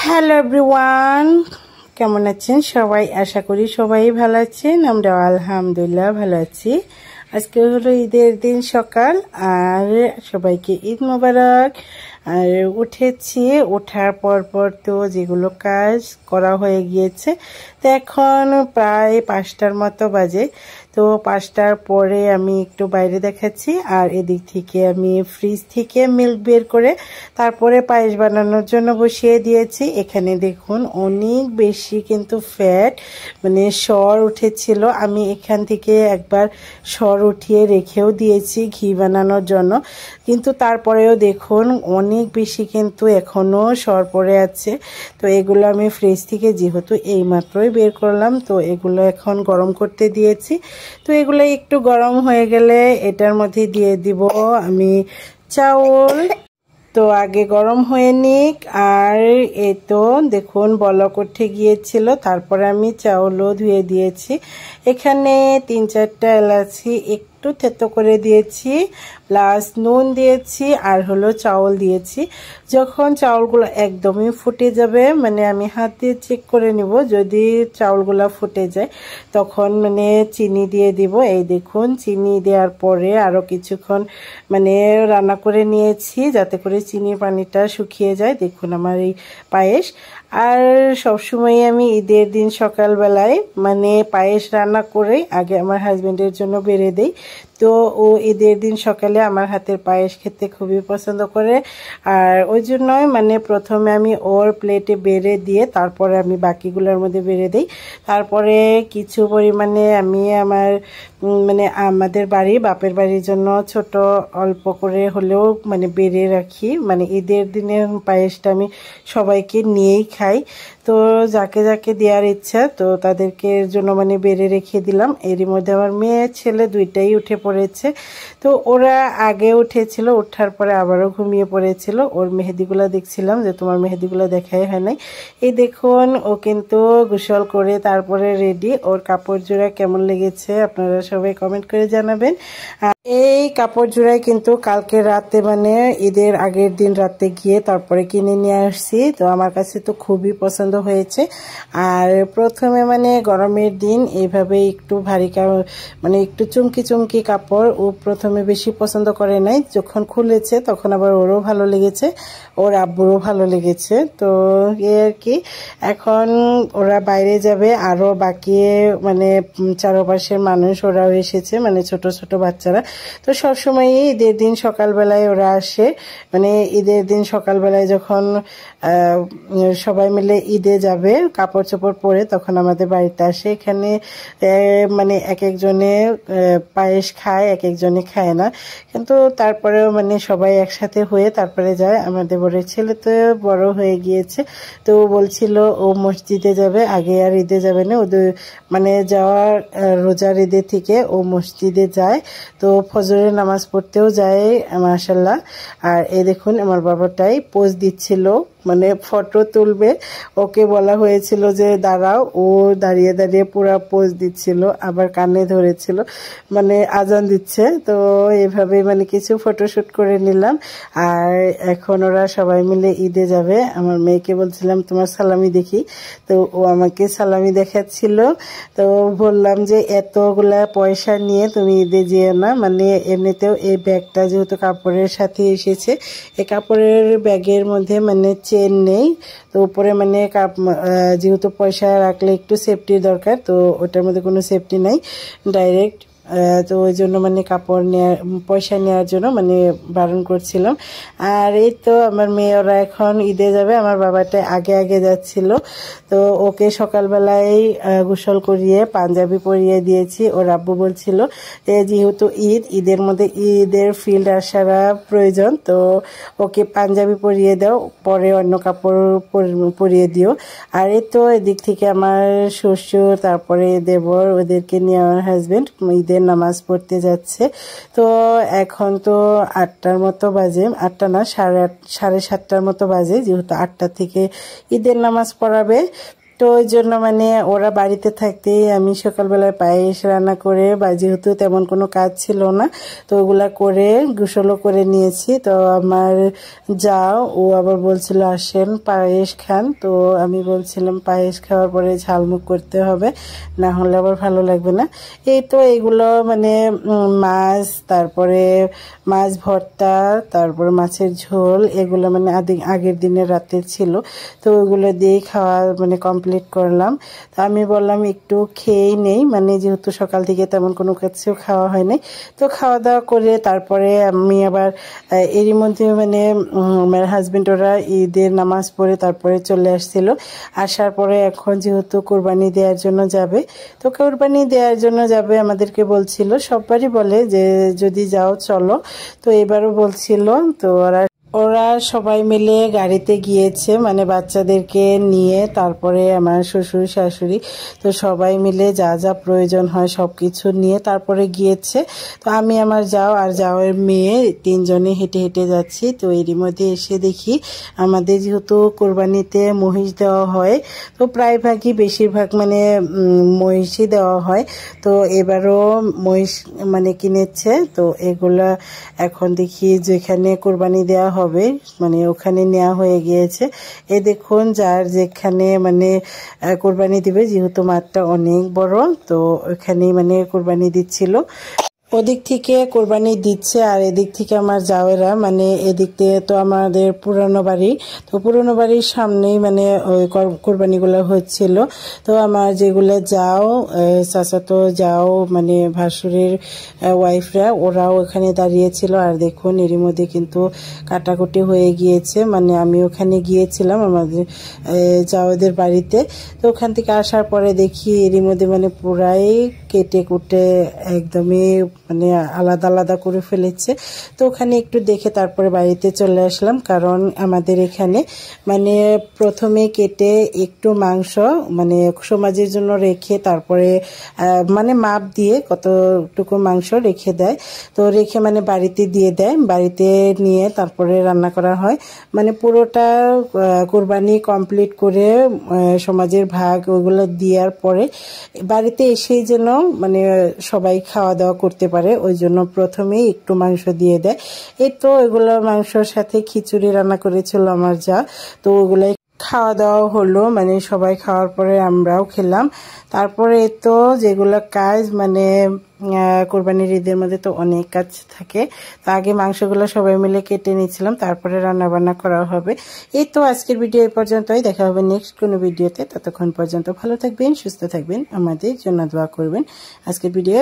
Hello everyone, কেমন আছেন সবাই? আশা করি সবাই ভালো আছেন। আমরা আলহামদুলিল্লাহ ভালো আছি। আজকে হলো ঈদের দিন সকাল, আর সবাইকে ঈদ মোবারক। আর উঠেছি, ওঠার পর তো যেগুলো কাজ করা হয়ে গিয়েছে, তো এখন প্রায় 5টার মতো বাজে। তো 5টার পরে আমি একটু বাইরে দেখাচ্ছি, আর এদিক থেকে আমি ফ্রিজ থেকে মিল্ক বের করে তারপরে পায়েস বানানোর জন্য বসিয়ে দিয়েছি। এখানে দেখুন অনেক বেশি কিন্তু ফ্যাট, মানে সর উঠেছিল। আমি এখান থেকে একবার সর উঠিয়ে রেখেও দিয়েছি ঘি বানানোর জন্য, কিন্তু তারপরেও দেখুন অনেক বেশি কিন্তু এখনও সর পড়ে আছে। তো এগুলো আমি ফ্রিজ থেকে যেহেতু এইমাত্রই বের করলাম, তো এগুলো এখন গরম করতে দিয়েছি। তো এগুলো একটু গরম হয়ে গেলে এটার মধ্যে দিয়ে দিব আমি চাউল। তো আগে গরম হয়ে নিক, আর এ তো দেখুন বলক উঠে গিয়েছিল, তারপরে আমি চাউলও ধুয়ে দিয়েছি। এখানে 3-4টা এলাচি একটু থেতো করে দিয়েছি, প্লাস নুন দিয়েছি, আর হলো চাউল দিয়েছি। যখন চাউলগুলো একদমই ফুটে যাবে, মানে আমি হাত দিয়ে চেক করে নিব, যদি চাউলগুলো ফুটে যায় তখন মানে চিনি দিয়ে দিব। এই দেখুন চিনি দেওয়ার পরে আরও কিছুক্ষণ মানে রান্না করে নিয়েছি যাতে করে চিনির পানিটা শুকিয়ে যায়। দেখুন আমার এই পায়েস। আর সবসময় আমি ঈদের দিন সকালবেলায় মানে পায়েস রান্না করেই আগে আমার হাজবেন্ডের জন্য বেড়ে দেই। তো ও ঈদের দিন সকালে আমার হাতের পায়েস খেতে খুবই পছন্দ করে, আর ওই জন্যই মানে প্রথমে আমি ওর প্লেটে বেড়ে দিয়ে তারপরে আমি বাকিগুলোর মধ্যে বেড়ে দিই। তারপরে কিছু পরিমাণে আমি আমার মানে আমাদের বাপের বাড়ির জন্য ছোট অল্প করে হলেও মানে বেড়ে রাখি। মানে ঈদের দিনে পায়েসটা আমি সবাইকে নিয়েই খাই, তো যাকে যাকে দেওয়ার ইচ্ছা তো তাদেরকে জন্য মানে বেড়ে রেখে দিলাম। এরই মধ্যে আমার মেয়ে ছেলে দুইটাই উঠে পড়েছে। তো ওরা আগে উঠেছিল, ওঠার পরে আবারও ঘুমিয়ে পড়েছিল। ওর মেহেদিগুলো দেখছিলাম যে তোমার মেহেদিগুলো দেখাই হয় নাই। এই দেখুন ও কিন্তু গোসল করে তারপরে রেডি। ওর কাপড় জোড়া কেমন লেগেছে আপনারা সবাই কমেন্ট করে জানাবেন। এই কাপড় জোড়াই কিন্তু কালকে রাতে মানে ঈদের আগের দিন রাতে গিয়ে তারপরে কিনে নিয়ে আসছি। তো আমার কাছে তো খুবই পছন্দ হয়েছে। আর প্রথমে মানে গরমের দিন এইভাবে একটু ভারী মানে একটু চুমকি চুমকি কাপড় ও প্রথমে বেশি পছন্দ করে নাই, যখন খুলেছে তখন আবার ওরও ভালো লেগেছে, ওর আব্বুরও ভালো লেগেছে। তো এই আর কি, এখন ওরা বাইরে যাবে, আরও বাকি মানে চারপাশের মানুষ ওরাও এসেছে, মানে ছোট ছোট বাচ্চারা। তো সবসময়ই ঈদের দিন সকালবেলায় ওরা আসে, মানে ঈদের দিন সকালবেলায় যখন সবাই মিলে ঈদে যাবে কাপড় চোপড় পরে তখন আমাদের বাড়িতে আসে। এখানে মানে এক একজনে পায়েস খায়, এক একজনে খায় না, কিন্তু তারপরেও মানে সবাই একসাথে হয়ে তারপরে যায়। আমাদের বড়ের ছেলে তো বড় হয়ে গিয়েছে, তো বলছিল ও মসজিদে যাবে, আগে আর ঈদে যাবে না। ওদের মানে যাওয়ার রোজার ঈদের থেকে ও মসজিদে যায়, তো ফজরের নামাজ পড়তেও যায় মাশাআল্লাহ। আর এই দেখুন আমার বাবাটাই পোজ দিচ্ছিল, মানে ফটো তুলবে, ওকে বলা হয়েছিল যে দাঁড়াও, ও দাঁড়িয়ে দাঁড়িয়ে পুরা পোজ দিচ্ছিল, আবার কানে ধরেছিল, মানে আজান দিচ্ছে। তো এভাবে মানে কিছু ফটোশুট করে নিলাম। আর এখন ওরা সবাই মিলে ঈদে যাবে। আমার মেয়েকে বলছিলাম তোমার সালামি দেখি, তো ও আমাকে সালামি দেখাচ্ছিল। তো বললাম যে এতগুলা পয়সা নিয়ে তুমি ঈদে যেও না, মানে এমনিতেও এই ব্যাগটা যেহেতু কাপড়ের সাথে এসেছে, এই কাপড়ের ব্যাগের মধ্যে মানে চেন নেই, তো উপরে মানে যেহেতু পয়সা রাখলে একটু সেফটির দরকার, তো ওটার মধ্যে কোনো সেফটি নাই ডাইরেক্ট। তো ওই জন্য মানে কাপড় নেওয়ার পয়সা নেওয়ার জন্য মানে বারণ করছিলাম। আর এই তো আমার মেয়ে ওরা এখন ঈদে যাবে। আমার বাবাটা আগে আগে যাচ্ছিল, তো ওকে সকালবেলায় গোসল করিয়ে পাঞ্জাবি পরিয়ে দিয়েছি। ওর আব্বু বলছিল যেহেতু ঈদের মধ্যে ঈদের ফিল্ড আসারা প্রয়োজন, তো ওকে পাঞ্জাবি পরিয়ে দাও, পরে অন্য কাপড় পরিয়ে দিও। আর এই তো এদিক থেকে আমার শ্বশুর তারপরে দেবর ওদেরকে নিয়ে আমার হাজবেন্ড ঈদের নামাজ পড়তে যাচ্ছে। তো এখন তো 8টার মতো বাজে, 8টা না 8:30 সাড়ে 7টার মতো বাজে, যেহেতু 8টা থেকে ঈদের নামাজ পড়াবে। তো তো ওই জন্য মানে ওরা বাড়িতে থাকতেই আমি সকালবেলায় পায়েস রান্না করে, বা যেহেতু তেমন কোনো কাজ ছিল না তো ওগুলা করে গোসলও করে নিয়েছি। তো আমার যাও ও আবার বলছিল আসেন পায়েস খান, তো আমি বলছিলাম পায়েস খাওয়ার পরে ঝালমুখ করতে হবে, না হলে আবার ভালো লাগবে না। এই তো এগুলো মানে মাছ, তারপরে মাছ ভর্তা, তারপরে মাছের ঝোল, এগুলো মানে আগের দিনের রাতে ছিল, তো ওগুলো দিয়েই খাওয়া মানে কমপ্লিট করলাম। তো আমি বললাম একটু খেয়েই নেই, মানে যেহেতু সকাল থেকে তেমন কোনো কিছু খাওয়া হয়নি। তো খাওয়া দাওয়া করে তারপরে আমি আবার এরই মধ্যে মানে আমার হাজবেন্ড ওরা ঈদের নামাজ পড়ে তারপরে চলে আসছিল। আসার পরে এখন যেহেতু কোরবানি দেওয়ার জন্য যাবে, তো কোরবানি দেওয়ার জন্য যাবে আমাদেরকে বলছিল, সববারই বলে যে যদি যাও চলো, তো এবারও বলছিল। তো ওরা সবাই মিলে গাড়িতে গিয়েছে, মানে বাচ্চাদেরকে নিয়ে, তারপরে আমার শ্বশুর শাশুড়ি, তো সবাই মিলে যা যা প্রয়োজন হয় সব কিছু নিয়ে তারপরে গিয়েছে। তো আমি আমার যাও আর যাওয়ের মেয়ে তিনজনে হেঁটে হেঁটে যাচ্ছি। তো এরই মধ্যে এসে দেখি আমাদের যেহেতু কোরবানিতে মহিষ দেওয়া হয়, তো প্রায় ভাগই বেশিরভাগ মানে মহিষই দেওয়া হয়। তো এবারও মহিষ মানে কিনেছে, তো এগুলা এখন দেখি যেখানে কোরবানি দেওয়া হবে মানে ওখানে নেওয়া হয়ে গিয়েছে। এই দেখুন যার যেখানে মানে কোরবানি দিবে, যেহেতু মাঠটা অনেক বড়, তো ওখানেই মানে কোরবানি দিচ্ছিল। ওদিক থেকে কোরবানি দিচ্ছে আর এদিক থেকে আমার জাওয়েরা, মানে এদিক থেকে তো আমাদের পুরানো বাড়ি, তো পুরানো বাড়ির সামনেই মানে ওই কোরবানিগুলো হচ্ছিল। তো আমার যেগুলো যাও চাচাতো যাও মানে ভাসুরের ওয়াইফরা, ওরাও ওখানে দাঁড়িয়েছিল। আর দেখুন এরই মধ্যে কিন্তু কাটাকুটি হয়ে গিয়েছে, মানে আমি ওখানে গিয়েছিলাম আমাদের জাওয়াদের বাড়িতে। তো ওখান থেকে আসার পরে দেখি এরই মধ্যে মানে পুরাই কেটে কুটে একদমই মানে আলাদা আলাদা করে ফেলেছে। তো ওখানে একটু দেখে তারপরে বাড়িতে চলে আসলাম, কারণ আমাদের এখানে মানে প্রথমে কেটে একটু মাংস মানে সমাজের জন্য রেখে তারপরে মানে মাপ দিয়ে কতটুকু মাংস রেখে দেয়, তো রেখে মানে বাড়িতে দিয়ে দেয়, বাড়িতে নিয়ে তারপরে রান্না করা হয়। মানে পুরোটা কোরবানি কমপ্লিট করে সমাজের ভাগ ওইগুলো দেওয়ার পরে বাড়িতে এসেই যেন মানে সবাই খাওয়া দাওয়া করতে পারে, ওই জন্য প্রথমেই একটু মাংস দিয়ে দেয়। এই তো এগুলো মাংসর সাথে খিচুড়ি রান্না করেছিল আমার যা, তো ওগুলাই খাওয়া দাওয়া হলো, মানে সবাই খাওয়ার পরে আমরাও খেলাম। তারপরে তো যেগুলো কাজ মানে কোরবানির ঈদের মধ্যে তো অনেক কাজ থাকে, তো আগে মাংসগুলো সবাই মিলে কেটে নিচ্ছিলাম, তারপরে রান্না বান্না করা হবে। এই তো আজকের ভিডিও এই পর্যন্তই, দেখা হবে নেক্সট কোনো ভিডিওতে। ততক্ষণ পর্যন্ত ভালো থাকবেন, সুস্থ থাকবেন, আমাদের জন্য দোয়া করবেন। আজকের ভিডিও